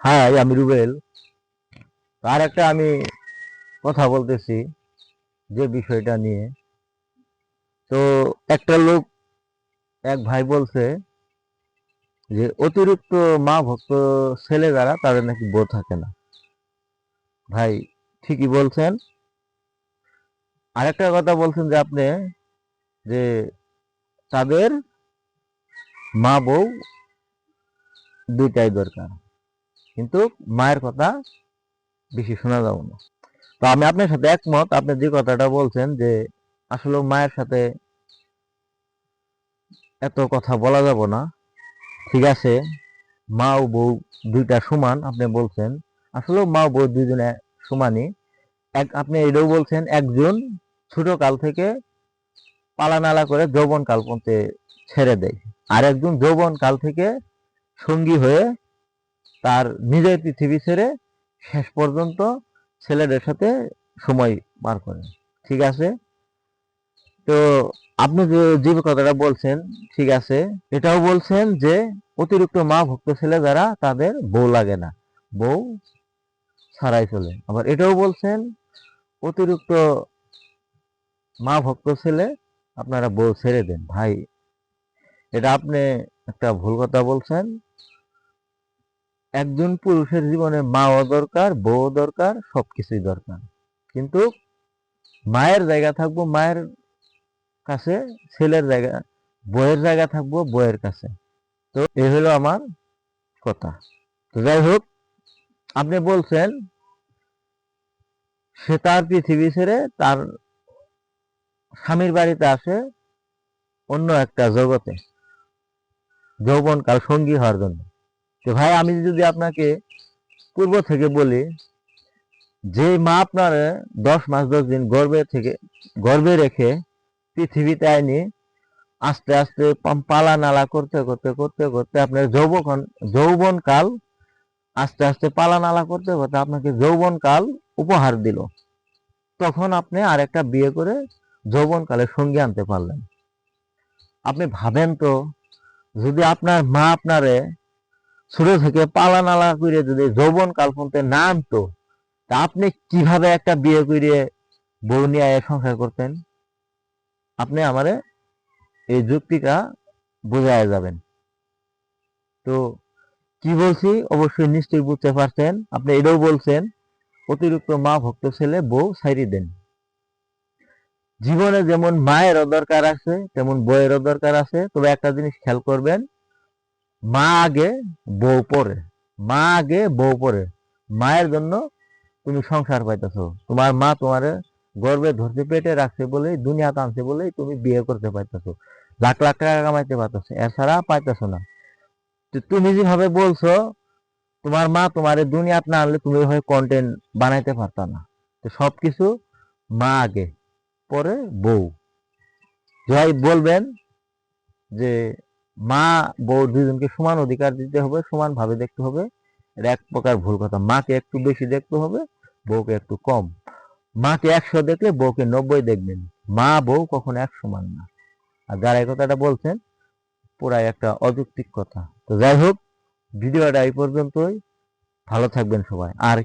High, আমি রুবেল। আর একটা আমি কথা বলতেছি যে বিষয়টা নিয়ে। তো একটা লোক, এক ভাই বলছে যে অতিরিক্ত মা ভক্ত ছেলে যারা তাদের নাকি বউ থাকে না। ভাই ঠিকই বলছেন। আরেকটা কথা বলছেন যে আপনি, যে তাদের মা বউ দুইটাই দরকার, কিন্তু মায়ের কথা বেশি শোনা যাবে না। তো আমি আপনার সাথে একমত। আপনি যে কথাটা বলছেন যে আসলে মায়ের সাথে এত কথা বলা যাব না, ঠিক আছে। মা ও বউ দুইটা সমান আপনি বলছেন। আসলে মা ও বউ দুইজনে সমানই। আপনি এটাও বলছেন একজন ছোট কাল থেকে পালানালা করে যৌবন কাল পর্যন্ত ছেড়ে দেয়, আর একজন যৌবন কাল থেকে সঙ্গী হয়ে তার নিজের পৃথিবী ছেড়ে শেষ পর্যন্ত ছেলেদের সাথে সময় পার করে। ঠিক আছে। তো আপনি যে কথাটা বলছেন, ঠিক আছে। এটাও বলছেন যে অতিরিক্ত মা ভক্ত ছেলে যারা তাদের বউ লাগে না, বউ ছাড়াই চলে। আবার এটাও বলছেন অতিরিক্ত মা ভক্ত ছেলে আপনারা বউ ছেড়ে দেন। ভাই, এটা আপনি একটা ভুল কথা বলছেন। একজন পুরুষের জীবনে মাও দরকার, বউ দরকার, সবকিছুই দরকার। কিন্তু মায়ের জায়গা থাকবো মায়ের কাছে, ছেলের জায়গা, বউয়ের জায়গা থাকবো বউয়ের কাছে। তো এই হলো আমার কথা। তো যাই হোক, আপনি বলছেন সে তার পৃথিবী ছেড়ে তার স্বামীর বাড়িতে আসে অন্য একটা জগতে যৌবনকাল সঙ্গী হওয়ার জন্য। তো ভাই, আমি যদি আপনাকে পূর্ব থেকে বলি, যে মা আপনার 10 মাস 10 দিন গর্ভে রেখে পৃথিবীতে আইনি, আস্তে আস্তে পালা নালা করতে করতে করতে করতে আপনার যৌবন কাল, আস্তে আস্তে পালা নালা করতে করতে আপনাকে যৌবন কাল উপহার দিল। তখন আপনি আরেকটা বিয়ে করে যৌবন কালে সঙ্গী আনতে পারলেন। আপনি ভাবেন তো, যদি আপনার মা আপনারে ছোট থেকে পালা নালা করে যদি যৌবন কাল পর্যন্ত না আনতো, তা আপনি কিভাবে একটা বিয়ে করে বউ নিয়ে সংসার করতেন? আপনি আমারে এই যুক্তিটা বোঝায় যাবেন। তো কি বলছি অবশ্যই নিশ্চয়ই বুঝতে পারছেন। আপনি এটাও বলছেন অতিরিক্ত মা ভক্ত ছেলে বউ ছাইরি দেন। জীবনে যেমন মায়েরও দরকার আছে তেমন বউয়েরও দরকার আছে। তবে একটা জিনিস খেয়াল করবেন, মা আগে বউ পরে। মা আগে বউ পরে। মায়ের জন্য তুমি সংসার পাইতেছো, তোমার মা তোমার গর্বে ধরতে পেটে রাখছে বলেই, দুনিয়া টানছে বলেই তুমি বিয়ে করতে পাইতেছো, লাখ লাখ টাকা কামাইতে পারতেছো, এছাড়া পাইতেছো না। তো তুমি যেভাবে বলছো তোমার মা তোমার দুনিয়াত না আনলে তুমি ওইভাবে কন্টেন্ট বানাইতে পারতা না। তো সবকিছু মা আগে, পরে বউ। যাই বলবেন যে মা বউ দুজনকে সমান অধিকার দিতে হবে, সমান ভাবে দেখতে হবে, এটা এক প্রকার ভুল কথা। মাকে একটু বেশি দেখতে হবে, বউকে একটু কম। মাকে 100 দেখলে বউকে 90 দেখবেন। মা বউ কখনো এক সমান না। আর যারা এই কথাটা বলছেন পুরাই একটা অযৌক্তিক কথা। তো যাই হোক, ভিডিওটা এই পর্যন্তই। ভালো থাকবেন সবাই। আর